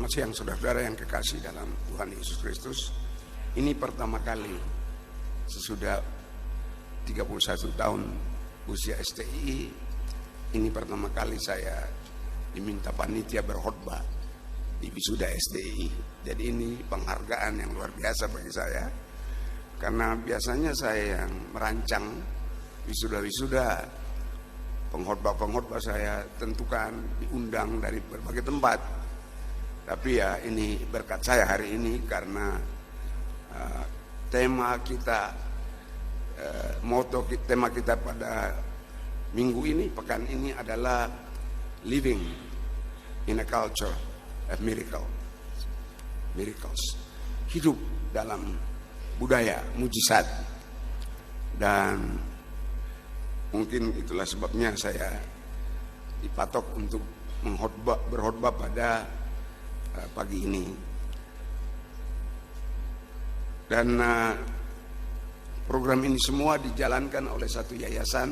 Selamat siang saudara-saudara yang kekasih dalam Tuhan Yesus Kristus. Ini pertama kali sesudah 31 tahun usia STI, ini pertama kali saya diminta panitia berkhotbah di wisuda STI. Jadi ini penghargaan yang luar biasa bagi saya, karena biasanya saya yang merancang wisuda-wisuda, pengkhotbah-pengkhotbah saya tentukan, diundang dari berbagai tempat. Tapi ya ini berkat saya hari ini, karena tema kita pada minggu ini, pekan ini adalah living in a culture of miracles, hidup dalam budaya mujizat. Dan mungkin itulah sebabnya saya dipatok untuk berkhotbah pada pagi ini. Dan program ini semua dijalankan oleh satu yayasan,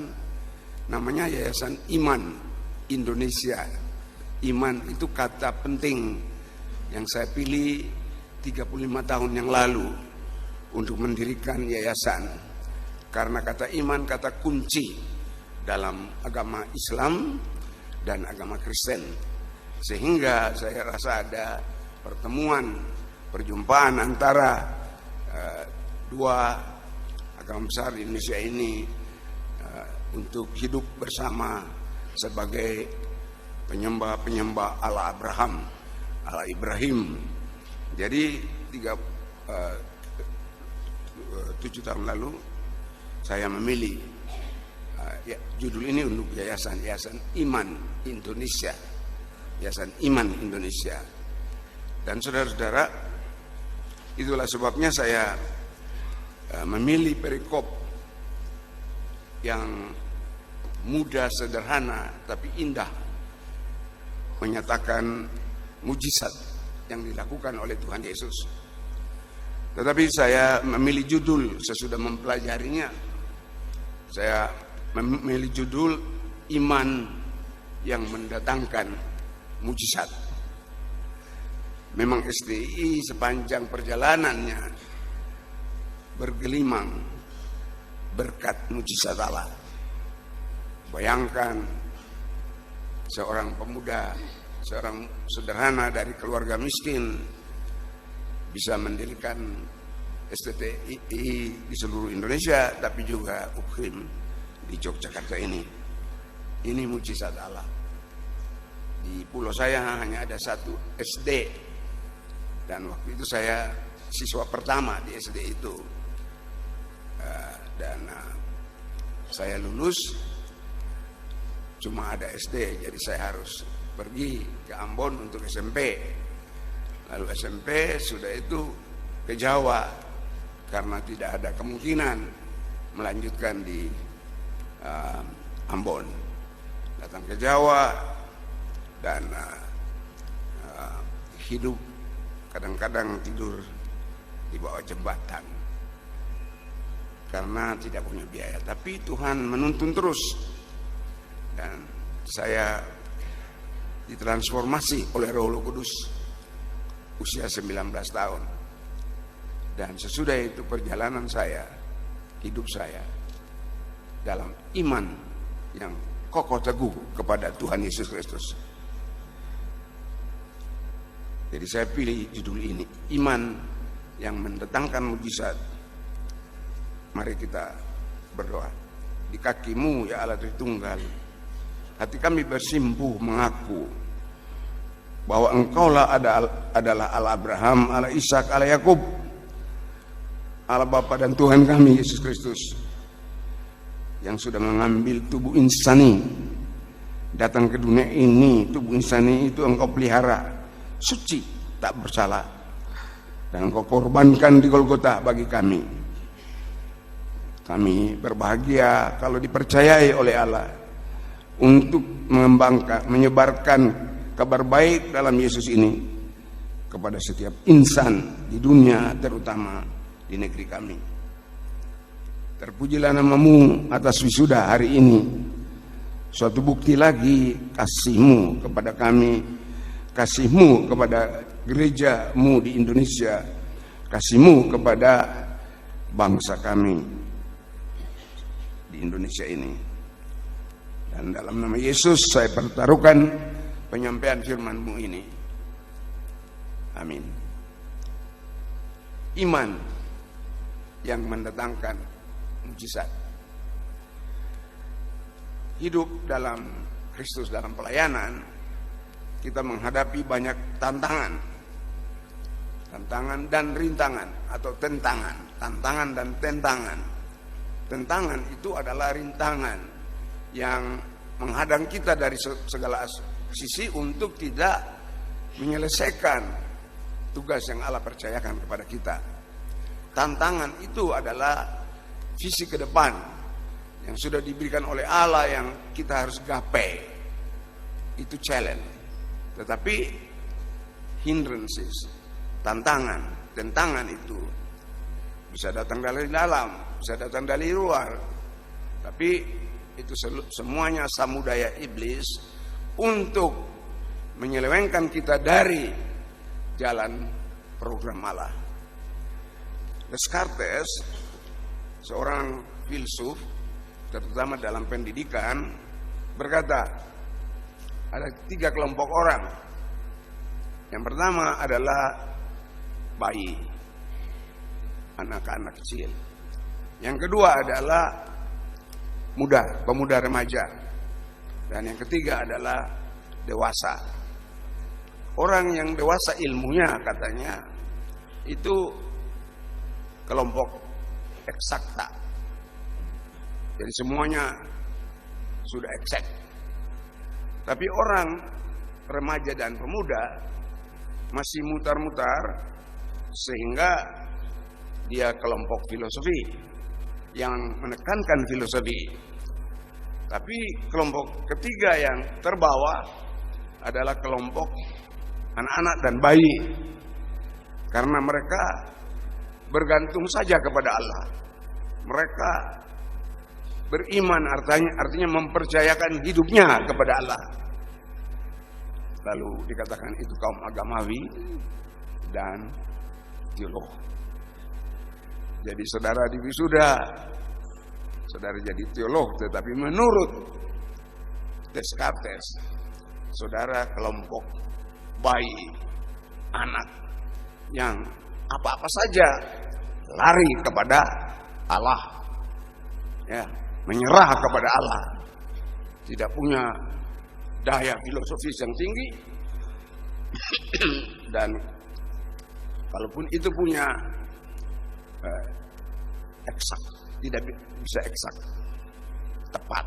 namanya Yayasan Iman Indonesia. Iman itu kata penting yang saya pilih 35 tahun yang lalu untuk mendirikan yayasan, karena kata iman kata kunci dalam agama Islam dan agama Kristen. Sehingga saya rasa ada perjumpaan antara dua agama besar di Indonesia ini untuk hidup bersama sebagai penyembah Allah Abraham, Allah Ibrahim. Jadi 7 tahun lalu saya memilih judul ini untuk Yayasan Iman Indonesia. Yayasan Iman Indonesia. Dan saudara-saudara, itulah sebabnya saya memilih perikop yang mudah, sederhana, tapi indah, menyatakan mujizat yang dilakukan oleh Tuhan Yesus. Tetapi saya memilih judul sesudah mempelajarinya. Saya memilih judul Iman yang Mendatangkan Mujizat. Memang STI sepanjang perjalanannya bergelimang berkat mujizat Allah. Bayangkan seorang pemuda, seorang sederhana dari keluarga miskin bisa mendirikan STI di seluruh Indonesia, tapi juga UKHIM di Yogyakarta ini. Ini mujizat Allah. Di pulau saya hanya ada satu SD, dan waktu itu saya siswa pertama di SD itu. Dan saya lulus cuma ada SD, jadi saya harus pergi ke Ambon untuk SMP. Lalu SMP sudah itu ke Jawa, karena tidak ada kemungkinan melanjutkan di Ambon. Datang ke Jawa dan hidup kadang-kadang tidur di bawah jembatan karena tidak punya biaya. Tapi Tuhan menuntun terus, dan saya ditransformasi oleh Roh Kudus usia 19 tahun. Dan sesudah itu perjalanan saya, hidup saya dalam iman yang kokoh teguh kepada Tuhan Yesus Kristus. Jadi saya pilih judul ini, Iman yang Mendatangkan Mujizat. Mari kita berdoa. Di kaki-Mu ya Allah Tritunggal, hati kami bersimpuh mengaku bahwa Engkaulah adalah Allah Abraham, Allah Ishak, Allah Yakub, Allah Bapa dan Tuhan kami Yesus Kristus, yang sudah mengambil tubuh insani datang ke dunia ini. Tubuh insani itu Engkau pelihara suci, tak bersalah, dan Engkau korbankan di Golgota bagi kami. Kami berbahagia kalau dipercayai oleh Allah untuk menyebarkan kabar baik dalam Yesus ini kepada setiap insan di dunia, terutama di negeri kami. Terpujilah nama-Mu atas wisuda hari ini, suatu bukti lagi kasih-Mu kepada kami, kasih-Mu kepada gereja-Mu di Indonesia, kasih-Mu kepada bangsa kami di Indonesia ini. Dan dalam nama Yesus saya pertaruhkan penyampaian firman-Mu ini. Amin. Iman yang mendatangkan mujizat. Hidup dalam Kristus dalam pelayanan, kita menghadapi banyak tantangan dan rintangan atau tentangan. Tantangan dan tentangan. Tentangan itu adalah rintangan yang menghadang kita dari segala sisi untuk tidak menyelesaikan tugas yang Allah percayakan kepada kita. Tantangan itu adalah visi ke depan yang sudah diberikan oleh Allah yang kita harus gapai. Itu challenge. Tetapi hindrances, tentangan itu bisa datang dari dalam, bisa datang dari luar. Tapi itu semuanya samudaya iblis untuk menyelewengkan kita dari jalan program Allah. Descartes, seorang filsuf terutama dalam pendidikan, berkata ada 3 kelompok orang. Yang pertama adalah bayi, anak-anak kecil. Yang kedua adalah pemuda remaja. Dan yang ketiga adalah dewasa. Orang yang dewasa ilmunya katanya itu kelompok eksakta. Jadi semuanya sudah eksak. Tapi orang remaja dan pemuda masih mutar-mutar, sehingga dia kelompok filosofi yang menekankan filosofi. Tapi kelompok ketiga yang terbawa adalah kelompok anak-anak dan bayi, karena mereka bergantung saja kepada Allah. Mereka beriman, artinya mempercayakan hidupnya kepada Allah. Lalu dikatakan itu kaum agamawi dan teolog. Jadi saudara di wisuda, saudara jadi teolog, tetapi menurut Descartes, saudara kelompok bayi, anak yang apa-apa saja lari kepada Allah, ya, menyerah kepada Allah, tidak punya daya filosofis yang tinggi, dan kalaupun itu punya eksak, tidak bisa eksak, tepat.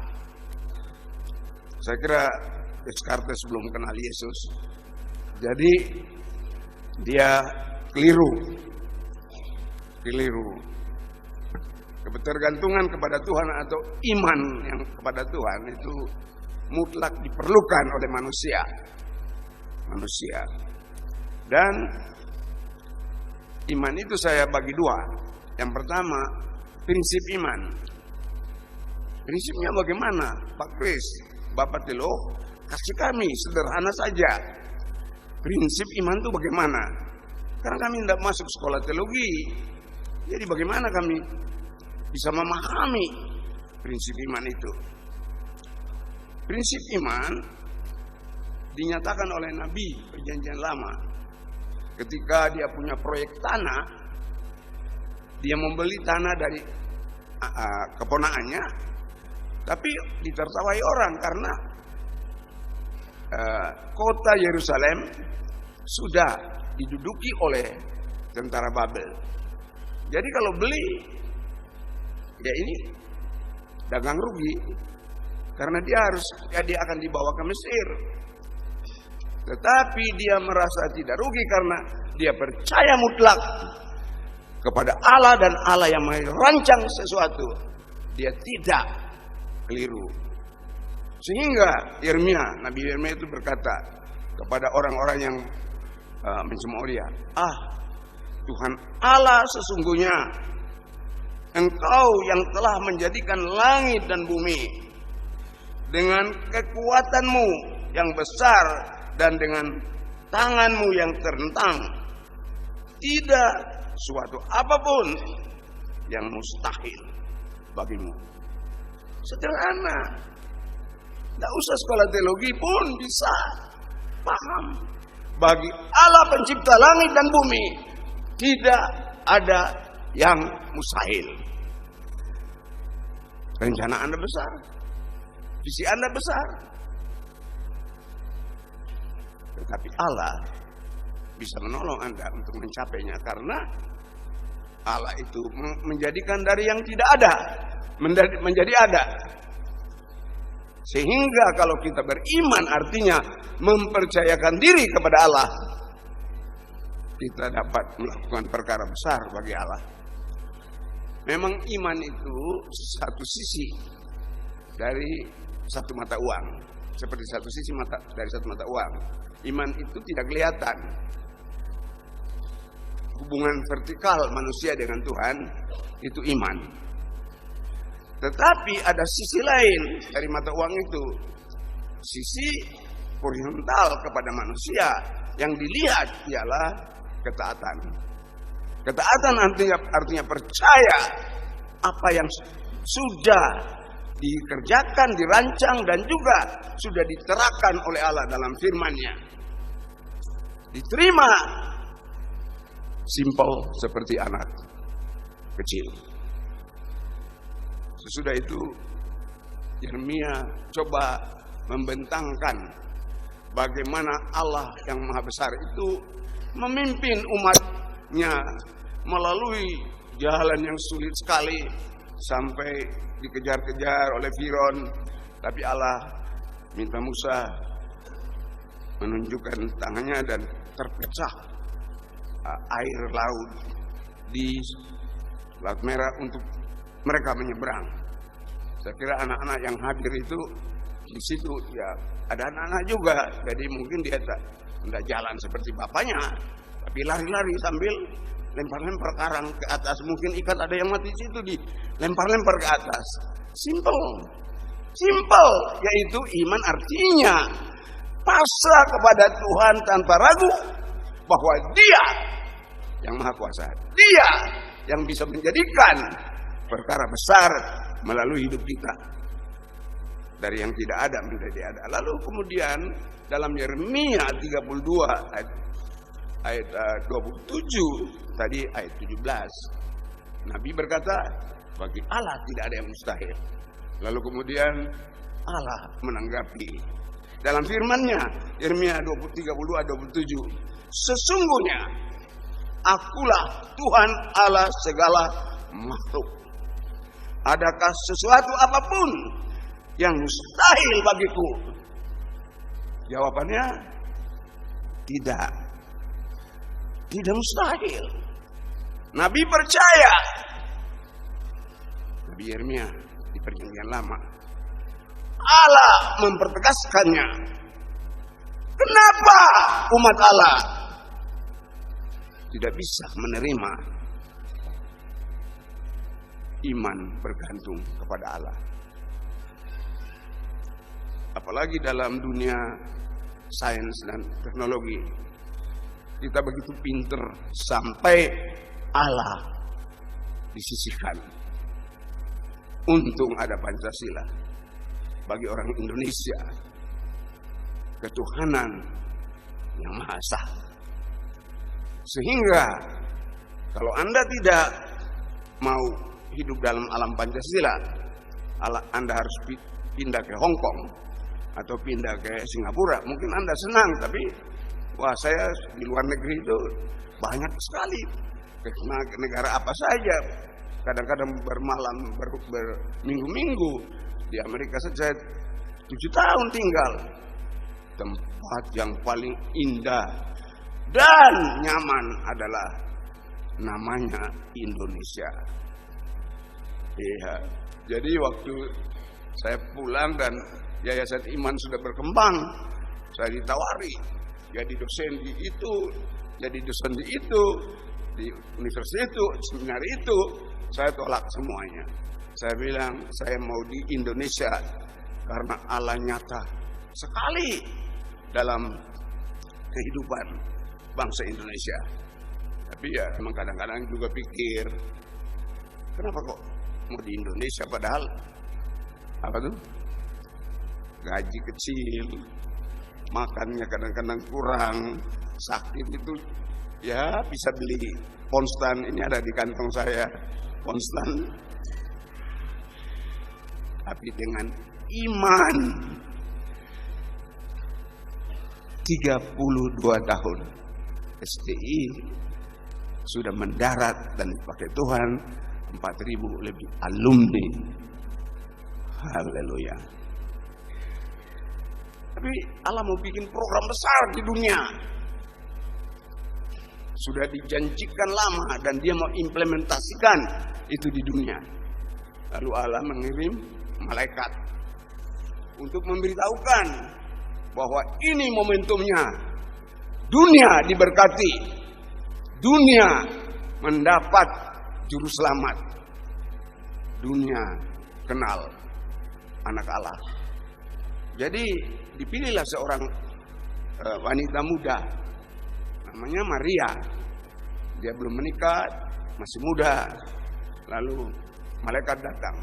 Saya kira Descartes belum kenal Yesus, jadi dia keliru. Ketergantungan kepada Tuhan atau iman yang kepada Tuhan itu mutlak diperlukan oleh manusia. Dan iman itu saya bagi 2. Yang pertama, prinsip iman. Prinsipnya bagaimana? Pak Kris, Bapak teolog, kasih kami sederhana saja. Prinsip iman itu bagaimana? Karena kami tidak masuk sekolah teologi. Jadi bagaimana kami bisa memahami prinsip iman itu? Prinsip iman dinyatakan oleh Nabi Perjanjian Lama. Ketika dia punya proyek tanah, dia membeli tanah dari keponakannya, tapi ditertawai orang karena kota Yerusalem sudah diduduki oleh tentara Babel. Jadi kalau beli, ya ini dagang rugi, karena dia akan dibawa ke Mesir. Tetapi dia merasa tidak rugi karena dia percaya mutlak kepada Allah, dan Allah yang merancang sesuatu, dia tidak keliru. Sehingga Nabi Yeremia itu berkata kepada orang-orang yang mencemooh dia, Tuhan Allah sesungguhnya Engkau yang telah menjadikan langit dan bumi dengan kekuatan-Mu yang besar dan dengan tanganmu yang terentang. Tidak suatu apapun yang mustahil bagimu. Sederhana. Tidak usah sekolah teologi pun bisa paham. Bagi Allah pencipta langit dan bumi, tidak ada yang mustahil. Rencana Anda besar, visi Anda besar, tetapi Allah bisa menolong Anda untuk mencapainya, karena Allah itu menjadikan dari yang tidak ada menjadi ada. Sehingga kalau kita beriman artinya mempercayakan diri kepada Allah, kita dapat melakukan perkara besar bagi Allah. Memang iman itu satu sisi dari satu mata uang, seperti satu sisi dari satu mata uang. Iman itu tidak kelihatan. Hubungan vertikal manusia dengan Tuhan itu iman. Tetapi ada sisi lain dari mata uang itu, sisi horizontal kepada manusia yang dilihat ialah ketaatan. Ketaatan artinya percaya apa yang sudah dikerjakan, dirancang dan juga sudah diterapkan oleh Allah dalam firman-Nya. Diterima simpel seperti anak kecil. Sesudah itu Yeremia coba membentangkan bagaimana Allah yang Maha Besar itu memimpin umatnya melalui jalan yang sulit sekali sampai dikejar-kejar oleh Firaun. Tapi Allah minta Musa menunjukkan tangannya dan terpecah air laut di Laut Merah untuk mereka menyeberang. Saya kira anak-anak yang hadir itu di situ ya ada anak-anak juga, jadi mungkin dia tidak jalan seperti bapaknya, tapi lari-lari sambil lempar-lempar karang ke atas. Mungkin ikan ada yang mati di situ, dilempar-lempar ke atas. Simple, yaitu iman artinya pasrah kepada Tuhan tanpa ragu bahwa Dia yang Maha Kuasa, Dia yang bisa menjadikan perkara besar melalui hidup kita, dari yang tidak ada menjadi ada. Lalu kemudian dalam Yeremia 32 ayat 27 tadi ayat 17, Nabi berkata bagi Allah tidak ada yang mustahil. Lalu kemudian Allah menanggapi dalam firman-Nya Yeremia 32 ayat 27, sesungguhnya Akulah Tuhan Allah segala makhluk. Adakah sesuatu apapun yang mustahil bagiku? Jawabannya tidak. Tidak mustahil. Nabi percaya. Nabi Yeremia di Perjanjian Lama, Allah mempertegaskannya. Kenapa umat Allah tidak bisa menerima iman bergantung kepada Allah? Apalagi dalam dunia sains dan teknologi, kita begitu pinter sampai Allah disisihkan. Untung ada Pancasila. Bagi orang Indonesia, ketuhanan yang Maha Esa. Sehingga kalau Anda tidak mau hidup dalam alam Pancasila, Anda harus pindah ke Hong Kong atau pindah ke Singapura. Mungkin Anda senang, tapi wah, saya di luar negeri itu banyak sekali. Ke negara apa saja, kadang-kadang bermalam, berminggu-minggu. Di Amerika saja 7 tahun tinggal. Tempat yang paling indah dan nyaman adalah namanya Indonesia. Iya. Jadi waktu saya pulang dan Yayasan Iman sudah berkembang, saya ditawari jadi dosen di itu, jadi dosen di itu, di universitas itu, seminar itu. Saya tolak semuanya. Saya bilang saya mau di Indonesia karena Allah nyata sekali dalam kehidupan bangsa Indonesia. Tapi ya memang kadang-kadang juga pikir, kenapa kok mau di Indonesia padahal apa tuh gaji kecil, makannya kadang-kadang kurang, sakit itu ya bisa beli Ponstan. Ini ada di kantong saya Ponstan. Tapi dengan iman 32 tahun STI sudah mendarat dan dipakai Tuhan, 4.000 lebih alumni. Haleluya. Tapi Allah mau bikin program besar di dunia. Sudah dijanjikan lama dan dia mau implementasikan itu di dunia. Lalu Allah mengirim malaikat untuk memberitahukan bahwa ini momentumnya. Dunia diberkati. Dunia mendapat juru selamat. Dunia kenal anak Allah. Jadi dipilihlah seorang wanita muda, namanya Maria. Dia belum menikah, masih muda. Lalu malaikat datang.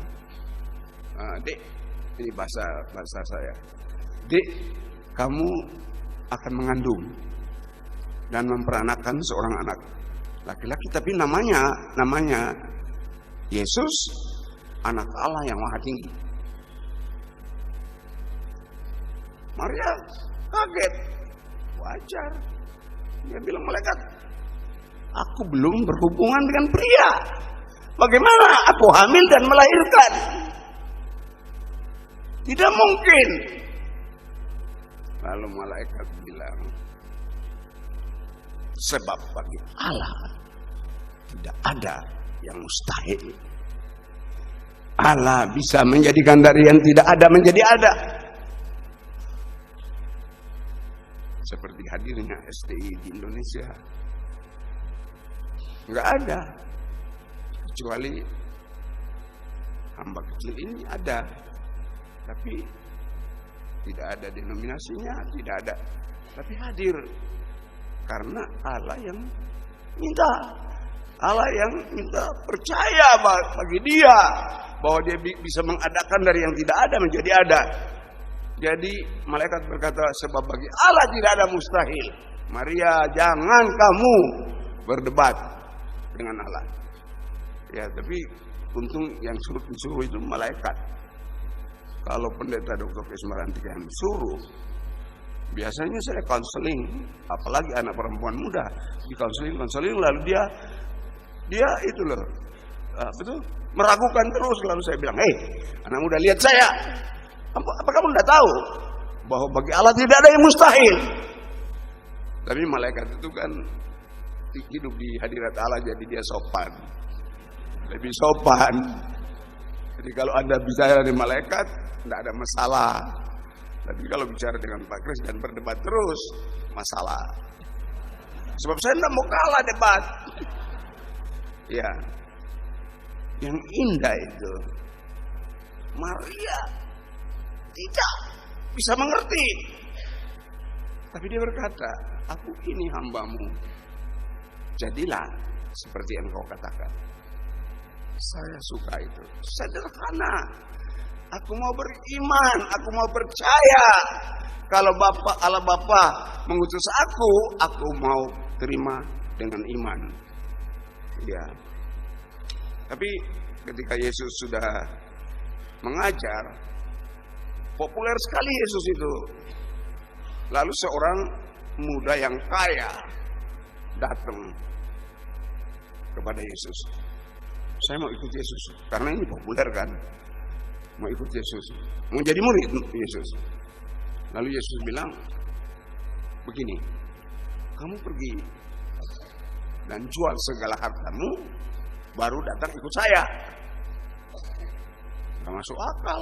Dek, ini bahasa saya. Dek, kamu akan mengandung dan memperanakan seorang anak laki-laki, tapi namanya Yesus, anak Allah yang Maha Tinggi. Maria kaget. Wajar. Dia bilang, malaikat, aku belum berhubungan dengan pria. Bagaimana aku hamil dan melahirkan? Tidak mungkin. Lalu malaikat bilang, sebab bagi Allah tidak ada yang mustahil. Allah bisa menjadikan dari yang tidak ada menjadi ada. Seperti hadirnya STI di Indonesia, nggak ada, kecuali hamba kecil ini ada, tapi tidak ada denominasinya, tidak ada, tapi hadir karena Allah yang minta. Allah yang minta percaya bagi dia bahwa dia bisa mengadakan dari yang tidak ada menjadi ada. Jadi malaikat berkata, sebab bagi Allah tidak ada mustahil. Maria, jangan kamu berdebat dengan Allah. Ya, tapi untung yang suruh itu malaikat. Kalau pendeta Dr. Kesmarantika yang suruh, biasanya saya konseling, apalagi anak perempuan muda, di konseling lalu dia itu loh, betul, meragukan terus. Lalu saya bilang, hei anak muda, lihat saya. Apa kamu tidak tahu bahwa bagi Allah tidak ada yang mustahil? Tapi malaikat itu kan hidup di hadirat Allah, jadi dia sopan, lebih sopan. Jadi kalau Anda bicara dengan malaikat, tidak ada masalah. Tapi kalau bicara dengan Pak Kris dan berdebat terus, masalah. Sebab saya tidak mau kalah debat. Ya, yang indah itu Maria tidak bisa mengerti, tapi dia berkata, aku ini hambamu, jadilah seperti yang kau katakan. Saya suka itu, sederhana. Aku mau beriman, aku mau percaya. Kalau Allah Bapa mengutus aku mau terima dengan iman. Ya. Tapi ketika Yesus sudah mengajar, populer sekali Yesus itu. Lalu seorang muda yang kaya datang kepada Yesus. Saya mau ikut Yesus, karena ini populer kan. Mau ikut Yesus, mau jadi murid Yesus. Lalu Yesus bilang, begini, kamu pergi dan jual segala hartamu, baru datang ikut saya. Gak masuk akal.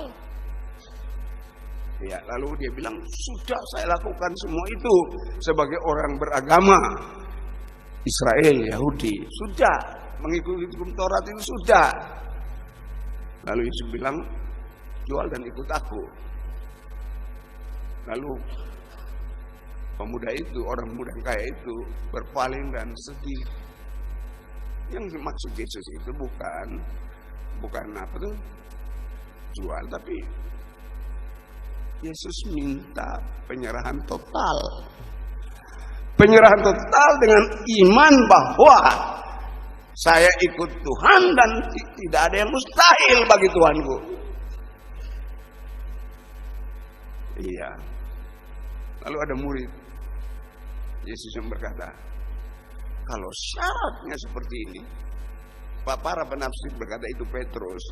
Ya, lalu dia bilang, sudah saya lakukan semua itu sebagai orang beragama Israel, Yahudi. Sudah, mengikuti hukum Taurat itu sudah. Lalu Yesus bilang, jual dan ikut aku. Lalu pemuda itu, orang muda kaya itu berpaling dan sedih. Yang maksud Yesus itu bukan apa tuh jual, tapi Yesus minta penyerahan total. Penyerahan total dengan iman bahwa saya ikut Tuhan dan tidak ada yang mustahil bagi Tuhanku. Iya. Lalu ada murid Yesus yang berkata, kalau syaratnya seperti ini, para penafsir berkata itu Petrus.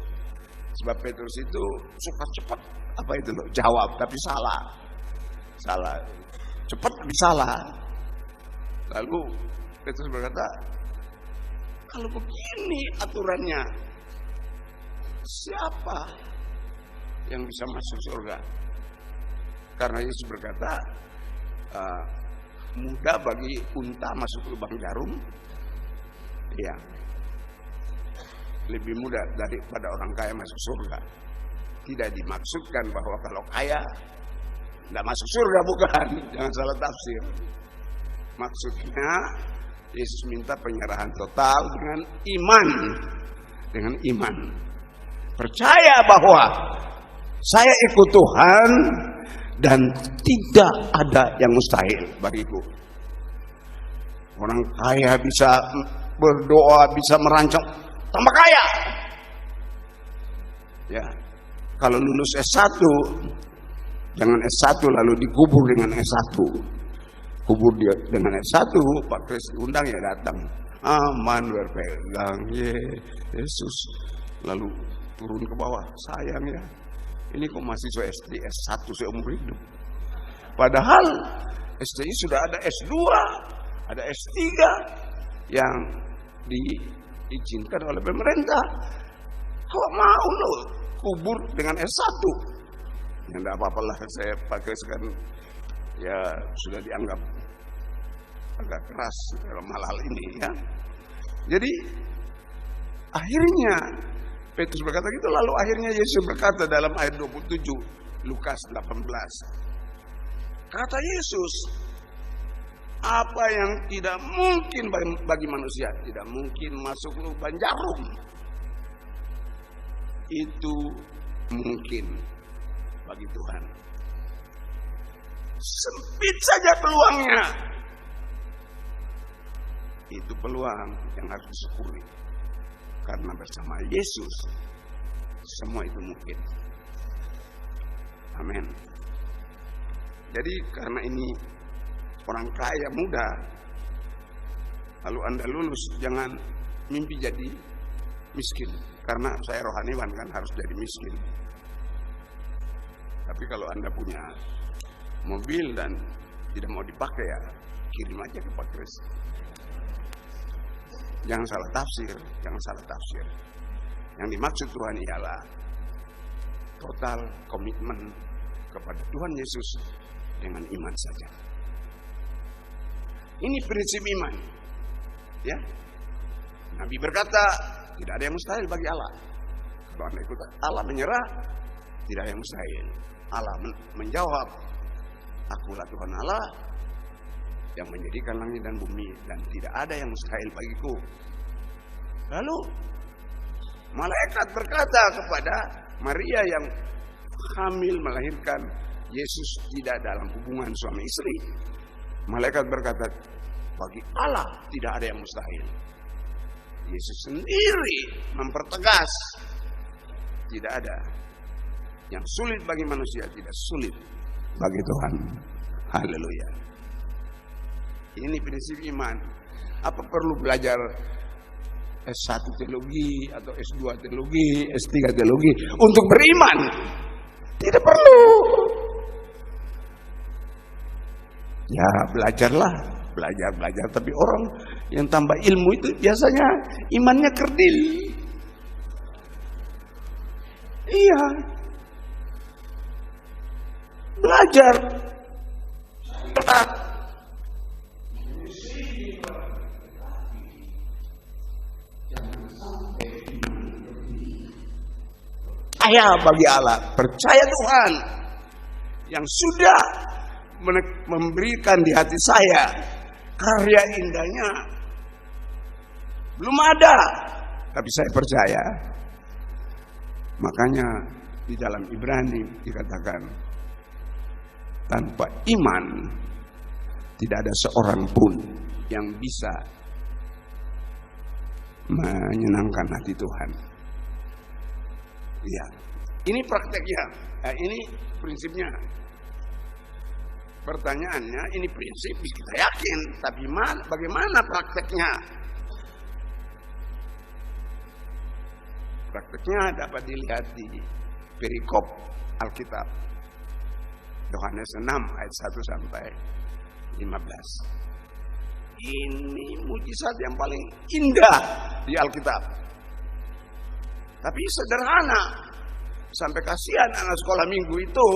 Sebab Petrus itu suka cepat apa itu loh, jawab tapi salah. Cepat tapi salah. Lalu Petrus berkata, kalau begini aturannya, siapa yang bisa masuk surga? Karena Yesus berkata, mudah bagi unta masuk lubang jarum, ya, lebih mudah daripada orang kaya masuk surga. Tidak dimaksudkan bahwa kalau kaya tidak masuk surga, bukan. Jangan salah tafsir. Maksudnya Yesus minta penyerahan total dengan iman. Percaya bahwa saya ikut Tuhan dan tidak ada yang mustahil bagiku. Orang kaya bisa berdoa, bisa merancang tambah kaya. Ya, kalau lulus S1, jangan S1 lalu dikubur dengan S1. Kubur dia dengan S1, Pak Kris diundang ya datang. Aman berpegang, Yesus. Lalu turun ke bawah, sayang ya. Ini kok mahasiswa SD S1 seumur hidup. Padahal STI sudah ada S2, ada S3 yang diizinkan oleh pemerintah. Kok mau lo kubur dengan S1? Ya enggak apa-apa lah, saya pakai sekarang ya sudah dianggap agak keras dalam hal ini ya. Jadi akhirnya Petrus berkata gitu, lalu akhirnya Yesus berkata dalam ayat 27 Lukas 18. Kata Yesus, apa yang tidak mungkin bagi manusia, tidak mungkin masuk lubang jarum, itu mungkin bagi Tuhan. Sempit saja peluangnya. Itu peluang yang harus disyukuri. Karena bersama Yesus semua itu mungkin. Amin. Jadi karena ini orang kaya muda, lalu Anda lulus, jangan mimpi jadi miskin. Karena saya rohaniwan kan harus jadi miskin. Tapi kalau Anda punya mobil dan tidak mau dipakai, ya kirim aja ke Pak Kris. Jangan salah tafsir. Yang dimaksud Tuhan ialah total komitmen kepada Tuhan Yesus dengan iman saja. Ini prinsip iman. Ya. Nabi berkata, tidak ada yang mustahil bagi Allah. Kalau Anda ikut Allah menyerah, tidak ada yang mustahil. Allah menjawab, akulah Tuhan Allah yang menjadikan langit dan bumi, dan tidak ada yang mustahil bagiku. Lalu malaikat berkata kepada Maria yang hamil melahirkan Yesus tidak dalam hubungan suami istri. Malaikat berkata, bagi Allah tidak ada yang mustahil. Yesus sendiri mempertegas, tidak ada yang sulit bagi manusia, tidak sulit bagi Tuhan. Haleluya. Ini prinsip iman. Apa perlu belajar S1 teologi atau S2 teologi, S3 teologi untuk beriman? Tidak perlu. Ya belajar, tapi orang yang tambah ilmu itu biasanya imannya kerdil. Iya. Belajar. Percaya bagi Allah, percaya Tuhan yang sudah memberikan di hati saya, karya indahnya belum ada. Tapi saya percaya. Makanya di dalam Ibrani dikatakan, tanpa iman tidak ada seorang pun yang bisa menyenangkan hati Tuhan. Ya, ini prakteknya, ini prinsipnya. Pertanyaannya, ini prinsip kita yakin, tapi bagaimana prakteknya? Prakteknya dapat dilihat di perikop Alkitab Yohanes 6 ayat 1 sampai 15. Ini mujizat yang paling indah di Alkitab. Tapi sederhana. Sampai kasihan anak sekolah minggu itu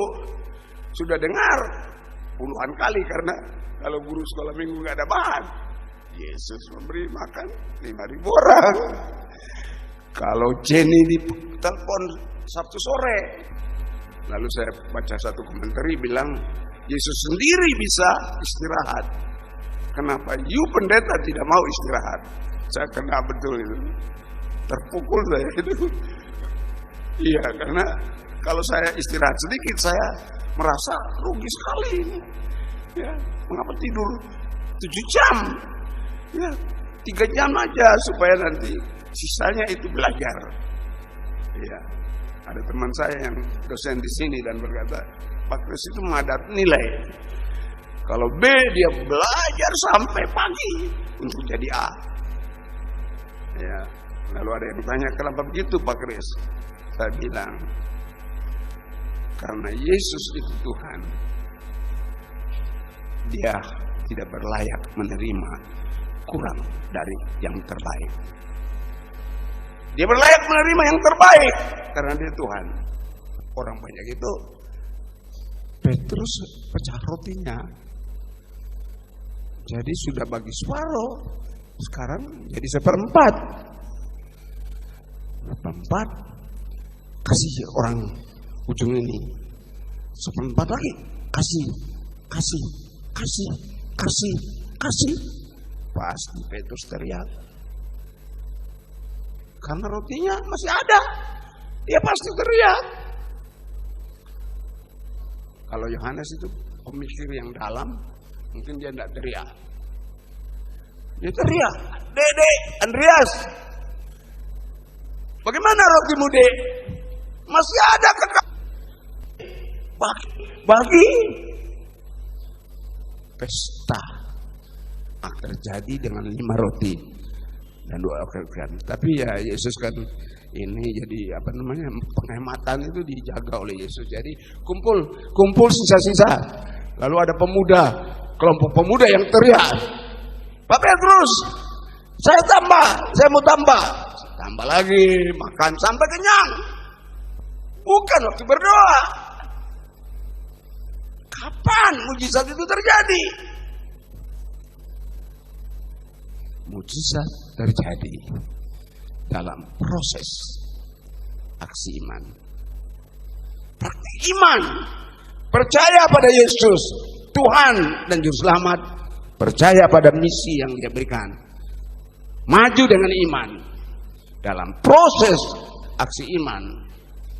sudah dengar puluhan kali, karena kalau guru sekolah minggu nggak ada bahan. Yesus memberi makan 5.000 orang. Kalau Jenny ditelepon Sabtu sore, lalu saya baca satu komentar bilang Yesus sendiri bisa istirahat. Kenapa you pendeta tidak mau istirahat? Saya kena betul itu. Terpukul saya itu. Iya, karena kalau saya istirahat sedikit saya merasa rugi sekali ini. Ya, mengapa tidur 7 jam? Ya, 3 jam aja supaya nanti sisanya itu belajar. Ya, ada teman saya yang dosen di sini dan berkata, Pak Kris itu menghadap nilai. Kalau B dia belajar sampai pagi untuk jadi A. Ya, lalu ada yang tanya, kenapa begitu Pak Kris? Saya bilang, karena Yesus itu Tuhan. Dia tidak berlayak menerima kurang dari yang terbaik. Dia berlayak menerima yang terbaik karena dia Tuhan. Orang banyak itu, Petrus pecah rotinya. Jadi sudah bagi separuh, sekarang jadi 1/4. 1/4 kasih orang ujung ini, 1/4 lagi kasih. Pasti Petrus teriak. Karena rotinya masih ada, dia pasti teriak. Kalau Yohanes itu pemikir yang dalam, mungkin dia tidak teriak. Dia teriak, Dede, Andreas, bagaimana rotimu, Dek? Masih ada kan? Bagi. Pesta akan terjadi dengan 5 roti dan 2 ikan. Tapi ya Yesus kan ini jadi penghematan itu dijaga oleh Yesus. Jadi kumpul sisa-sisa. Lalu ada kelompok pemuda yang teriak, Pak Petrus, saya mau tambah. Tambah lagi, makan sampai kenyang. Bukan waktu berdoa. Kapan mujizat itu terjadi? Mujizat terjadi dalam proses aksi iman. Praktik iman. Percaya pada Yesus, Tuhan dan Juru Selamat. Percaya pada misi yang Dia berikan. Maju dengan iman. Dalam proses aksi iman.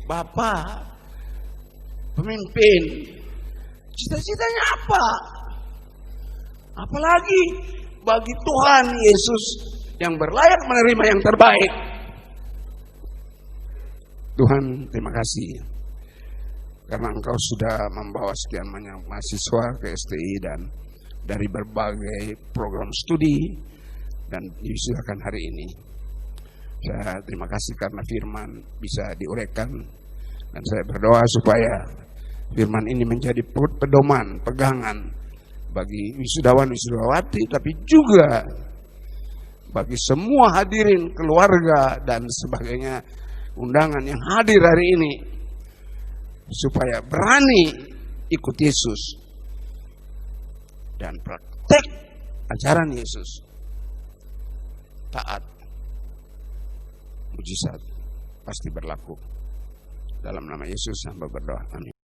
Bapak, pemimpin, cita-citanya apa? Apalagi bagi Tuhan Yesus yang berlayak menerima yang terbaik. Tuhan, terima kasih karena Engkau sudah membawa sekian banyak mahasiswa ke STI dan dari berbagai program studi dan diwisudakan hari ini. Saya terima kasih karena firman bisa diuraikan dan saya berdoa supaya firman ini menjadi pedoman, pegangan bagi wisudawan-wisudawati, tapi juga bagi semua hadirin, keluarga dan sebagainya, undangan yang hadir hari ini, supaya berani ikut Yesus dan praktek ajaran Yesus. Taat, mujizat pasti berlaku. Dalam nama Yesus hamba berdoa, amin.